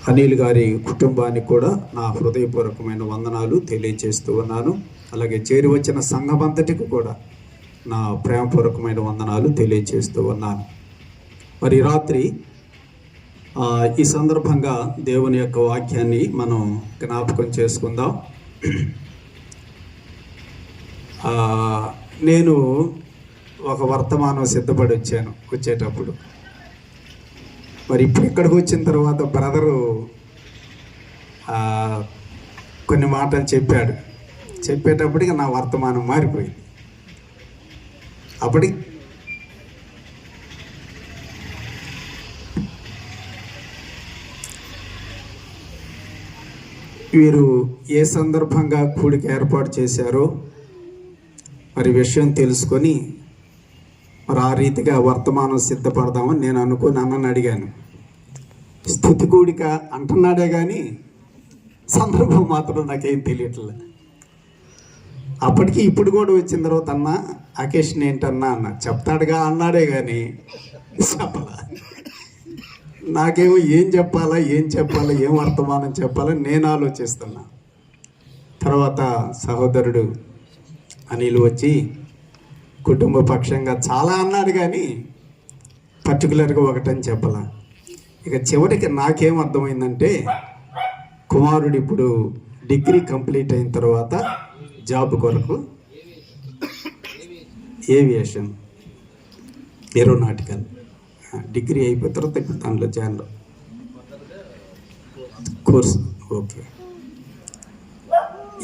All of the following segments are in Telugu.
అనిల్ గారి కుటుంబానికి కూడా నా హృదయపూర్వకమైన వందనాలు తెలియజేస్తూ ఉన్నాను. అలాగే చేరి వచ్చిన సంఘమంతటికి కూడా నా ప్రేమపూర్వకమైన వందనాలు తెలియజేస్తూ ఉన్నాను. మరి రాత్రి ఈ సందర్భంగా దేవుని యొక్క వాక్యాన్ని మనం జ్ఞాపకం చేసుకుందాం. నేను ఒక వర్తమానం సిద్ధపడి వచ్చేటప్పుడు మరి ఇప్పుడు ఇక్కడికి వచ్చిన తర్వాత బ్రదరు కొన్ని మాటలు చెప్పేటప్పటికి నా వర్తమానం మారిపోయింది. అప్పటికి వీరు ఏ సందర్భంగా కూడిక ఏర్పాటు చేశారో మరి విషయం తెలుసుకొని మరి ఆ రీతిగా వర్తమానం సిద్ధపడదామని నేను అనుకుని అన్నని అడిగాను. స్తుతి కూడిక అంటున్నాడే కానీ సందర్భం మాత్రం నాకేం తెలియట్లే. అప్పటికి ఇప్పుడు కూడా వచ్చిన తర్వాత అన్న అకేషన్ ఏంటన్నా అన్న చెప్తాడుగా అన్నాడే కానీ చెప్పాలా. నాకేమో ఏం చెప్పాలా ఏం వర్తమానం చెప్పాలని నేను ఆలోచిస్తున్నా. తర్వాత సహోదరుడు అనిల్ వచ్చి కుటుంబ పక్షంగా చాలా అన్నాడు కానీ పర్టికులర్గా ఒకటని చెప్పాల. ఇక చివరికి నాకేం అర్థమైందంటే కుమారుడు ఇప్పుడు డిగ్రీ కంప్లీట్ అయిన తర్వాత జాబ్ కొరకు ఏవియేషన్ ఏరోనాటికల్ డిగ్రీ అయిపోయిన తర్వాత ఇప్పుడు దాంట్లో join course okay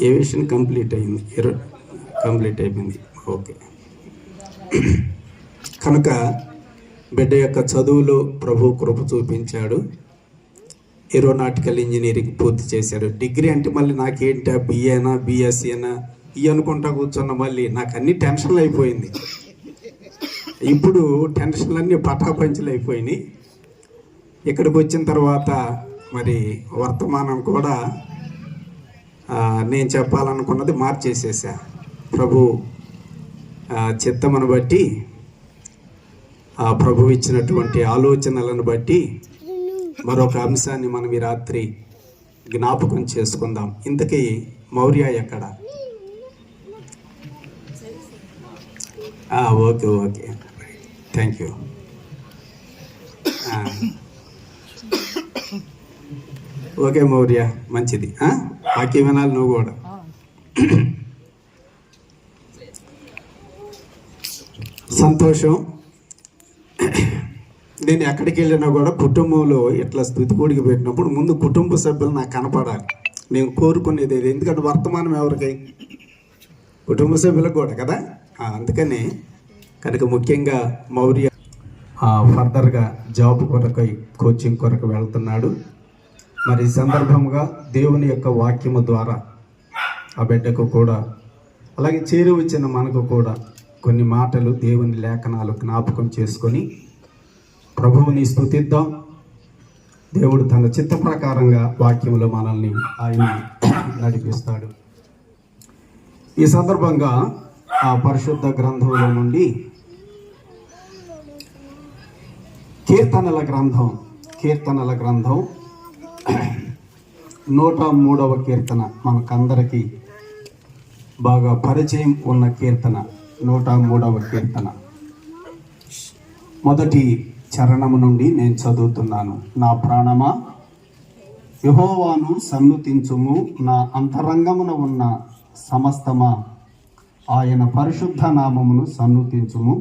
aviation complete అయిపోయింది ఓకే. కనుక బిడ్డ యొక్క చదువులో ప్రభు కృప చూపించాడు. ఏరోనాటికల్ ఇంజనీరింగ్ పూర్తి చేశాడు. డిగ్రీ అంటే మళ్ళీ నాకేంటా బిఏనా బిఎస్సీనా ఇవి అనుకుంటా కూర్చున్న మళ్ళీ నాకు అన్ని టెన్షన్లు అయిపోయింది. ఇప్పుడు టెన్షన్లన్నీ పటాపంచలు అయిపోయినాయి. ఇక్కడికి వచ్చిన తర్వాత మరి వర్తమానం కూడా నేను చెప్పాలనుకున్నది మార్చేసేసా. ప్రభు చిత్తమును బట్టి ప్రభు ఇచ్చినటువంటి ఆలోచనలను బట్టి మరొక అంశాన్ని మనం ఈ రాత్రి జ్ఞాపకం చేసుకుందాం. ఇంతకీ మౌర్య ఎక్కడ? Okay thank you. Okay Maurya మంచిది. వాక్యం వినాలి నువ్వు కూడా. సంతోషం. నేను ఎక్కడికి వెళ్ళినా కూడా కుటుంబంలో ఇట్లా స్తుతి కూడికి పెట్టినప్పుడు ముందు కుటుంబ సభ్యులు నాకు కనపడాలి. నేను కోరుకునేది ఎందుకంటే వర్తమానం ఎవరికి? కుటుంబ సభ్యులకు కూడా కదా. అందుకని కనుక ముఖ్యంగా మౌర్య ఫర్దర్గా జాబ్ కొరకై కోచింగ్ కొరకు వెళ్తున్నాడు. మరి ఈ సందర్భంగా దేవుని యొక్క వాక్యము ద్వారా ఆ బిడ్డకు కూడా అలాగే చేరి వచ్చిన మనకు కూడా కొన్ని మాటలు దేవుని లేఖనాలు జ్ఞాపకం చేసుకొని ప్రభువుని స్తుతిద్దాం. దేవుడు తన చిత్త ప్రకారంగా వాక్యములో మనల్ని ఆయన నడిపిస్తాడు. ఈ సందర్భంగా ఆ పరిశుద్ధ గ్రంథంలో నుండి కీర్తనల గ్రంథం 103వ కీర్తన మనకందరికీ బాగా పరిచయం ఉన్న కీర్తన. 103వ కీర్తన మొదటి చరణము నుండి నేను చదువుతున్నాను. నా ప్రాణమా యెహోవాను సన్నుతించుము, నా అంతరంగమున ఉన్న సమస్తమా ఆయన పరిశుద్ధ నామమును సన్నుతించుము.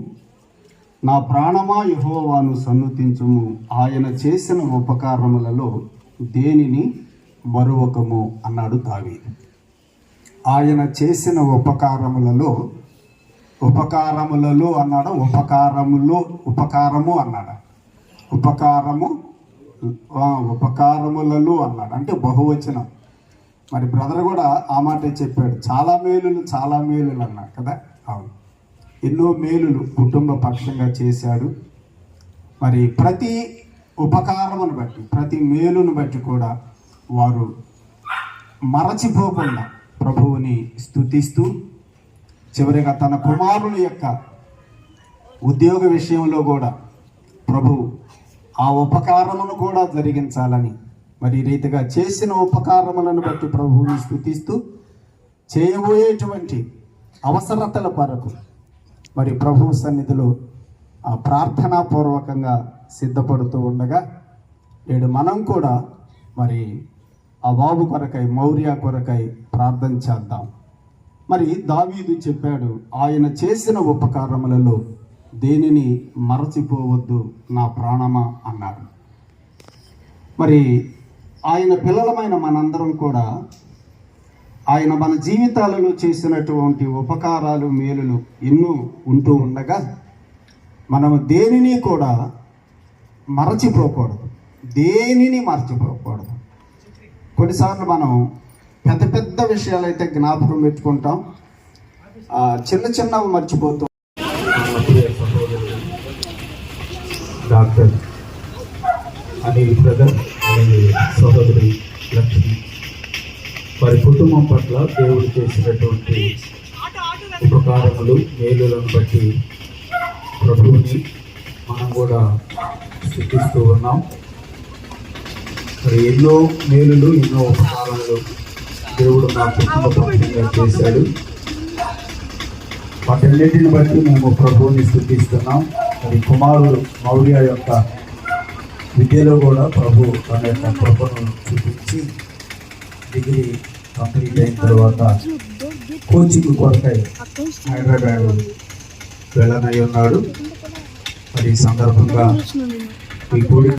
నా ప్రాణమా యెహోవాను సన్నుతించుము, ఆయన చేసిన ఉపకారములలో దేనిని మరువకము అన్నాడు దావీదు. ఆయన చేసిన ఉపకారములలో అన్నాడు, ఉపకారము అన్నాడు, ఉపకారములలో అన్నాడు అంటే బహువచనం. మరి బ్రదర్ కూడా ఆ మాటే చెప్పాడు, చాలా మేలులు అన్నాడు కదా. అవును, ఎన్నో మేలులు కుటుంబ పక్షంగా చేశాడు. మరి ప్రతి ఉపకారమును బట్టి ప్రతి మేలును బట్టి కూడా వారు మరచిపోకుండా ప్రభువుని స్తుతిస్తూ చివరిగా తన కుమారుని యొక్క ఉద్యోగ విషయంలో కూడా ప్రభు ఆ ఉపకారమును కూడా జరిగించాలని మరి ఈ రీతిగా చేసిన ఉపకారములను బట్టి ప్రభువుని స్తుతిస్తూ చేయబోయేటువంటి అవసరతల కొరకు మరి ప్రభు సన్నిధిలో ప్రార్థనాపూర్వకంగా సిద్ధపడుతూ ఉండగా నేడు మనం కూడా మరి ఆ బాబు కొరకై మౌర్య కొరకై ప్రార్థన చేద్దాం. మరి దావీదు చెప్పాడు, ఆయన చేసిన ఉపకారములలో దేనిని మరచిపోవద్దు నా ప్రాణమా అన్నాడు. మరి ఆయన పిల్లలమైన మనందరం కూడా ఆయన మన జీవితాలలో చేసినటువంటి ఉపకారాలు మేలులు ఎన్నో ఉంటూ ఉండగా మనము దేనిని కూడా మరచిపోకూడదు, దేనిని మరచిపోకూడదు. కొన్నిసార్లు మనం పెద్ద పెద్ద విషయాలు అయితే జ్ఞాపకం పెట్టుకుంటాం, చిన్న చిన్నవి మర్చిపోతాం. డాక్టర్ అనిల్ బ్రదర్ అనే సహోదరి లక్ష్మి వారి కుటుంబం పట్ల దేవుడు చేసినటువంటి ఉపకారములు మేలులను బట్టి ప్రభువుని మనం కూడా స్తుతిస్తూ ఉన్నాం. మరి ఎన్నో మేలులు ఎన్నో ఉపకారాలు దేవుడు మా కుటుంబ పక్షంగా చేశాడు. వాటన్నిటిని బట్టి మేము ప్రభువుని స్తుతిస్తున్నాం. మరి కుమారుడు మౌర్య యొక్క విద్యలో కూడా ప్రభు తన యొక్క కృపను చూపించి డిగ్రీ కంప్లీట్ అయిన తర్వాత కోచింగ్ కొరకై హైదరాబాద్ వెళ్ళనై ఉన్నాడు. మరి ఈ సందర్భంగా ఈ కూడి